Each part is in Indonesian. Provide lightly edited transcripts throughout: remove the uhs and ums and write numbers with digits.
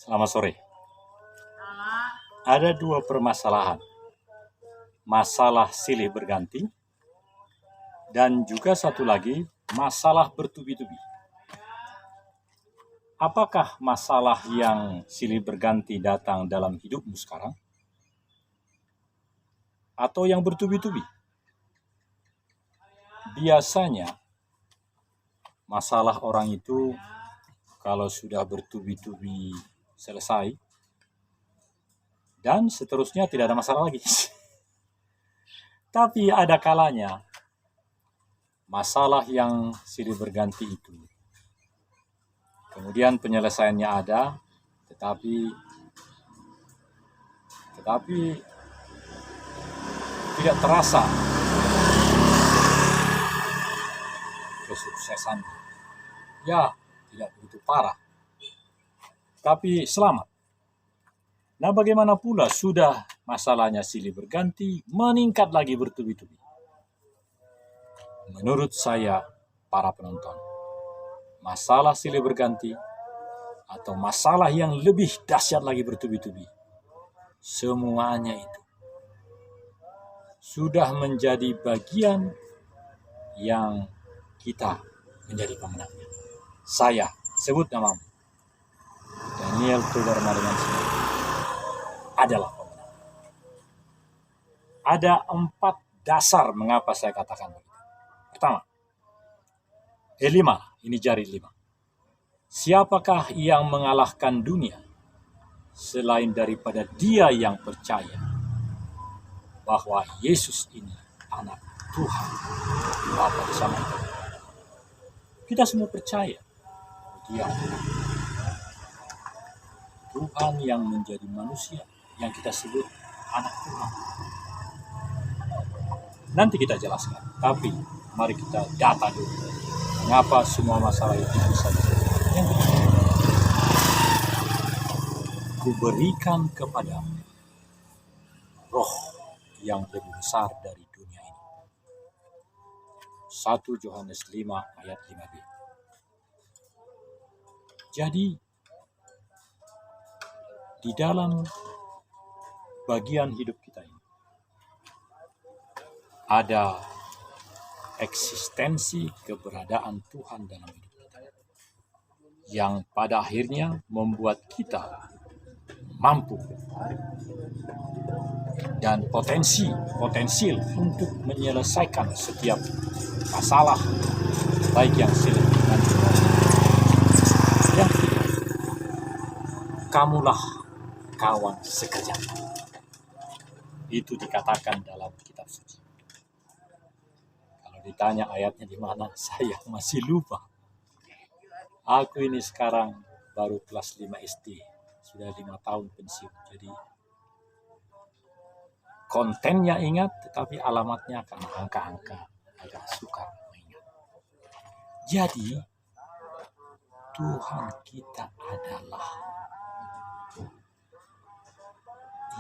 Selamat sore. Ada dua permasalahan. Masalah silih berganti dan juga satu lagi masalah bertubi-tubi. Apakah masalah yang silih berganti datang dalam hidupmu sekarang? Atau yang bertubi-tubi? Biasanya masalah orang itu kalau sudah bertubi-tubi selesai dan seterusnya tidak ada masalah lagi. Tapi ada kalanya masalah yang silih berganti itu kemudian penyelesaiannya ada, tetapi tidak terasa kesuksesan. Ya, tidak begitu parah, tapi selamat. Nah, bagaimana pula sudah masalahnya silih berganti, meningkat lagi bertubi-tubi? Menurut saya, para penonton, masalah silih berganti atau masalah yang lebih dahsyat lagi bertubi-tubi, semuanya itu sudah menjadi bagian yang kita menjadi pemenangnya. Saya sebut namamu, Daniel Tudor Malimansi, adalah pemenang. Ada 4 dasar mengapa saya katakan begitu. Pertama, 5, ini jari 5. Siapakah yang mengalahkan dunia selain daripada dia yang percaya bahwa Yesus ini anak Tuhan Bapa di sana. Kita semua percaya dia Tuhan yang menjadi manusia, yang kita sebut anak Tuhan. Nanti kita jelaskan, tapi mari kita data dulu mengapa semua masalah itu bisa diselesaikan. Yang kedua, kuberikan kepadamu roh yang lebih besar dari dunia ini. 1 Yohanes 5 ayat 5b. Jadi di dalam bagian hidup kita ini ada eksistensi keberadaan Tuhan dalam hidup kita yang pada akhirnya membuat kita mampu dan potensial untuk menyelesaikan setiap masalah, baik yang silih berganti. Yang ketiga, kamulah kawan sekerjaku. Itu dikatakan dalam kitab suci. Kalau ditanya ayatnya di mana, saya masih lupa. Aku ini sekarang baru kelas 5 SD, sudah 5 tahun pensiun. Jadi kontennya ingat, tetapi alamatnya karena angka-angka agak sukar mengingat. Jadi Tuhan kita adalah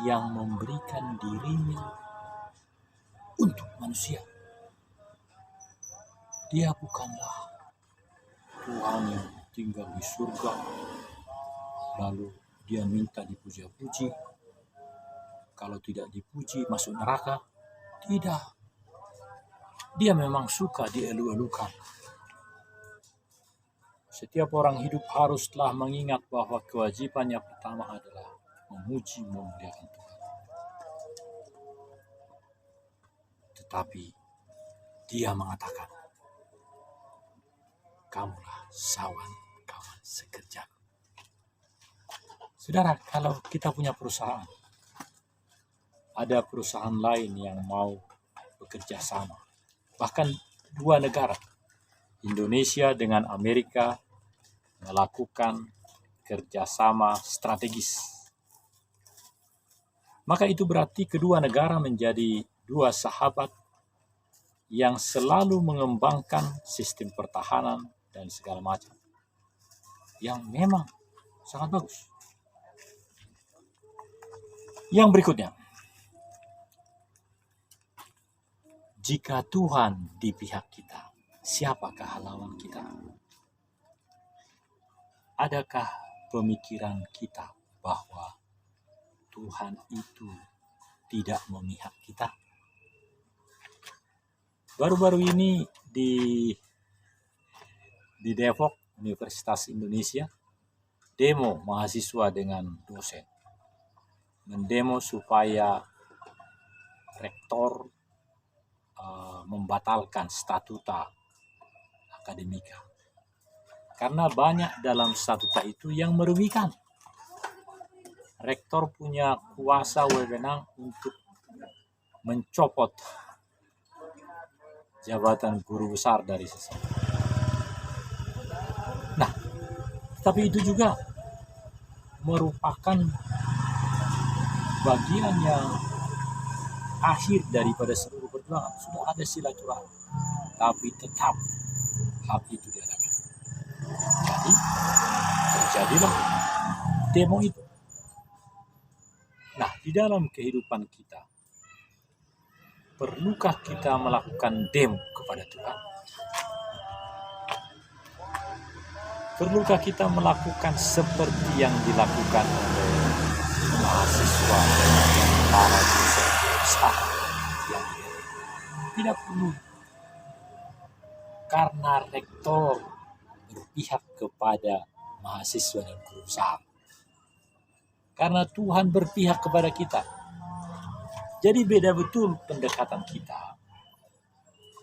yang memberikan dirinya untuk manusia. Dia bukanlah Tuhan yang tinggal di surga, lalu dia minta dipuja-puji. Kalau tidak dipuji, masuk neraka. Tidak. Dia memang suka dielu-elukan. Setiap orang hidup haruslah mengingat bahwa kewajibannya pertama adalah memuji, memuliakan Tuhan. Tetapi dia mengatakan, kamulah kawan sekerjaku. Saudara, kalau kita punya perusahaan, ada perusahaan lain yang mau bekerja sama, bahkan 2 negara, Indonesia dengan Amerika, melakukan kerjasama strategis. Maka itu berarti kedua negara menjadi 2 sahabat yang selalu mengembangkan sistem pertahanan dan segala macam, yang memang sangat bagus. Yang berikutnya, jika Tuhan di pihak kita, siapakah lawan kita? Adakah pemikiran kita bahwa Tuhan itu tidak memihak kita. Baru-baru ini di Depok, Universitas Indonesia, demo mahasiswa dengan dosen. Mendemo supaya rektor membatalkan statuta akademika. Karena banyak dalam statuta itu yang merugikan. Rektor punya kuasa wewenang untuk mencopot jabatan guru besar dari seseorang. Nah, tapi itu juga merupakan bagian yang akhir daripada seluruh perjuangan. Sudah ada silaturahmi, tapi tetap hak itu diadakan. Jadi terjadilah demo itu. Nah, di dalam kehidupan kita, perlukah kita melakukan demo kepada Tuhan? Perlukah kita melakukan seperti yang dilakukan oleh mahasiswa yang para dosen berusaha? Tidak perlu. Karena rektor berpihak kepada mahasiswa dan guru besar. Karena Tuhan berpihak kepada kita. Jadi beda betul pendekatan kita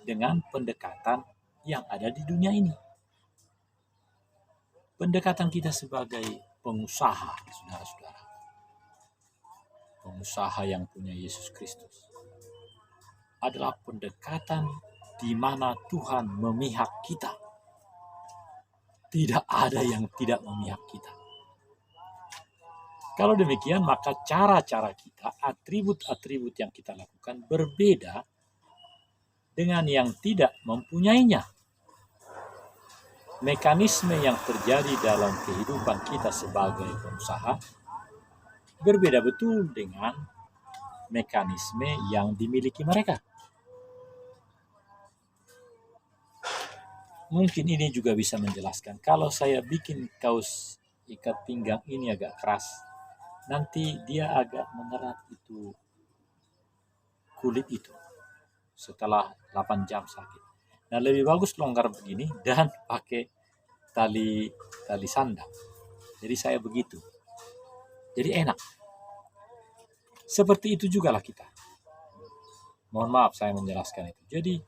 dengan pendekatan yang ada di dunia ini. Pendekatan kita sebagai pengusaha, saudara-saudara. Pengusaha yang punya Yesus Kristus adalah pendekatan di mana Tuhan memihak kita. Tidak ada yang tidak memihak kita. Kalau demikian, maka cara-cara kita, atribut-atribut yang kita lakukan berbeda dengan yang tidak mempunyainya. Mekanisme yang terjadi dalam kehidupan kita sebagai pengusaha berbeda betul dengan mekanisme yang dimiliki mereka. Mungkin ini juga bisa menjelaskan. Kalau saya bikin kaos ikat pinggang ini agak keras, nanti dia agak mengerat itu kulit itu setelah 8 jam sakit. Nah, lebih bagus longgar begini dan pakai tali sandang. Jadi saya begitu. Jadi enak. Seperti itu jugalah kita. Mohon maaf saya menjelaskan itu. Jadi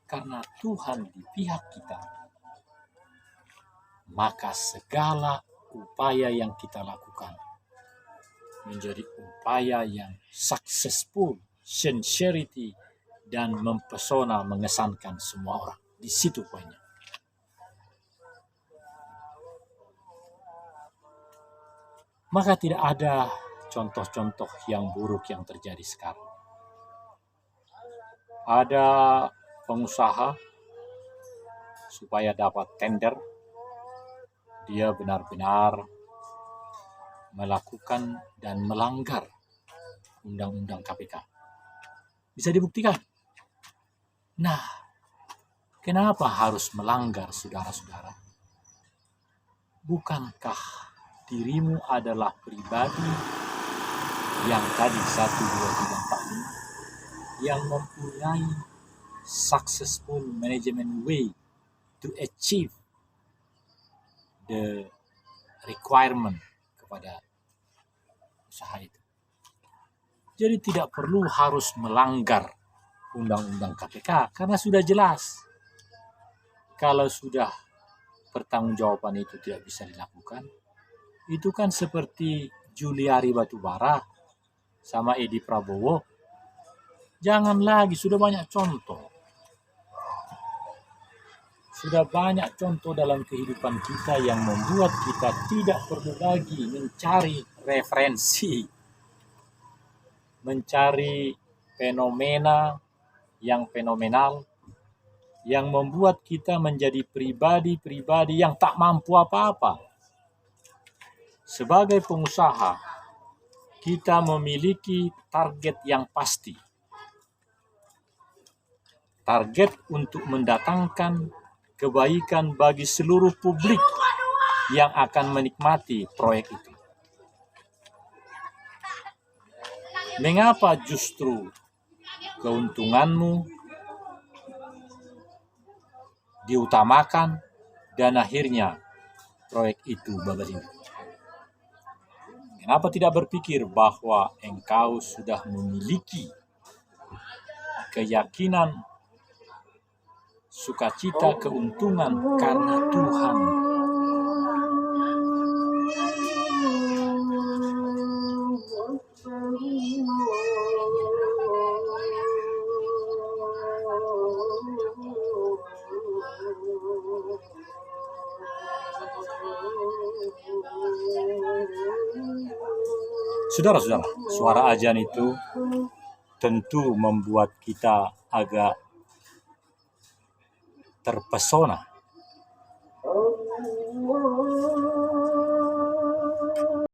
karena Tuhan di pihak kita, maka segala upaya yang kita lakukan menjadi upaya yang successful, sincerity, dan mempesona, mengesankan semua orang. Di situ poinnya. Maka tidak ada contoh-contoh yang buruk yang terjadi sekarang. Ada pengusaha supaya dapat tender, dia benar-benar melakukan dan melanggar undang-undang KPK. Bisa dibuktikan. Nah, kenapa harus melanggar, saudara-saudara? Bukankah dirimu adalah pribadi yang tadi 1, 2, 3, 4, 5 yang mempunyai successful management way to achieve the requirement kepada usaha itu. Jadi tidak perlu harus melanggar undang-undang KPK karena sudah jelas. Kalau sudah pertanggungjawaban itu tidak bisa dilakukan, itu kan seperti Juliari Batubara sama Edi Prabowo. Jangan lagi, sudah banyak contoh. Sudah banyak contoh dalam kehidupan kita yang membuat kita tidak perlu lagi mencari referensi, mencari fenomena yang fenomenal, yang membuat kita menjadi pribadi-pribadi yang tak mampu apa-apa. Sebagai pengusaha, kita memiliki target yang pasti. Target untuk mendatangkan kebaikan bagi seluruh publik yang akan menikmati proyek itu. Mengapa justru keuntunganmu diutamakan dan akhirnya proyek itu berhenti? Kenapa tidak berpikir bahwa engkau sudah memiliki keyakinan, sukacita, keuntungan karena Tuhan? Saudara-saudara, suara ajan itu tentu membuat kita agak terpesona